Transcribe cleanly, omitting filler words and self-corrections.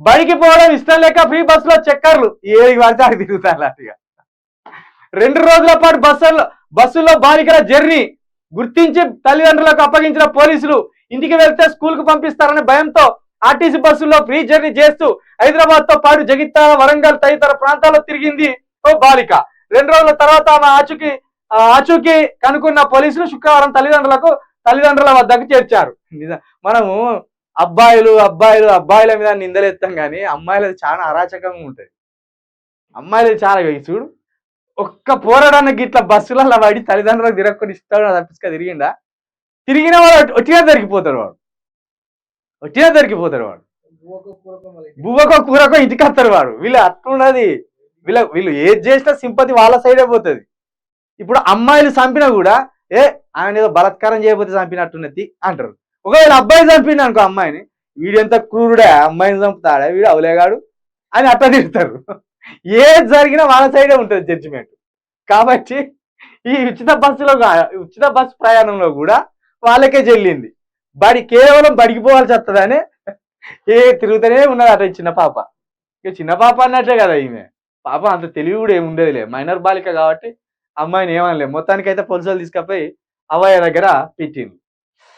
బడికి పోవడం ఇష్టం లేక ఫ్రీ బస్సులో చక్కర్లు ఏడికి పడితే అడిగి తిరుగుతారు అట్టుగా. 2 రోజుల పాటు బస్సుల్లో బాలికల జర్నీ గుర్తించి తల్లిదండ్రులకు అప్పగించిన పోలీసులు ఇంటికి వెళ్తే స్కూల్ కు పంపిస్తారనే భయంతో ఆర్టీసీ బస్సుల్లో ఫ్రీ జర్నీ చేస్తూ హైదరాబాద్ తో పాటు జగిత్యాల, వరంగల్ తదితర ప్రాంతాల్లో తిరిగింది ఓ బాలిక. 2 రోజుల తర్వాత ఆమె ఆచూకీ కనుక్కున్న పోలీసులు శుక్రవారం తల్లిదండ్రుల వద్దకు చేర్చారు. మనము అబ్బాయిల మీద నిందలేస్తాం కానీ అమ్మాయిలది చాలా అరాచకంగా ఉంటది. అమ్మాయిలది చాలా చూడు, ఒక్క పోరాడానికి ఇట్లా బస్సులలో పడి తల్లిదండ్రులకు తిరగకుండా ఇస్తాడు తప్పించుక తిరిగిన వాడు ఒట్టిగా దొరికిపోతాడు. బువ్వకో కూరకో ఇంటికి వస్తారు వాడు. వీళ్ళు అట్లున్నది. వీళ్ళు ఏది చేసినా సింపతి వాళ్ళ సైడే పోతుంది. ఇప్పుడు అమ్మాయిలు చంపినా కూడా ఆయన ఏదో బలాత్కారం చేయబోతే చంపినట్టున్నది అంటారు. ఒకవేళ అబ్బాయి చంపిన అనుకో అమ్మాయిని, వీడెంత క్రూరుడే, అమ్మాయిని చంపుతాడా, వీడు అవలేగాడు అని అట్లా తిడతారు. ఏది జరిగినా వాళ్ళ సైడే ఉంటుంది జడ్జిమెంట్. కాబట్టి ఈ ఉచిత బస్సు ప్రయాణంలో కూడా వాళ్ళకే చెల్లింది. కేవలం బడికి పోవాల్సి వస్తుందని తిరుగుతూనే ఉన్నది అట చిన్న పాప. ఇక చిన్న పాప అన్నట్లే కదా ఈమె. పాప అంత తెలివి కూడా ఏమి ఉండేదిలే, మైనర్ బాలిక కాబట్టి అమ్మాయిని ఏమనలే. మొత్తానికైతే పోలీసులు తీసుకపోయి అవ్వయ్య దగ్గర పెట్టింది.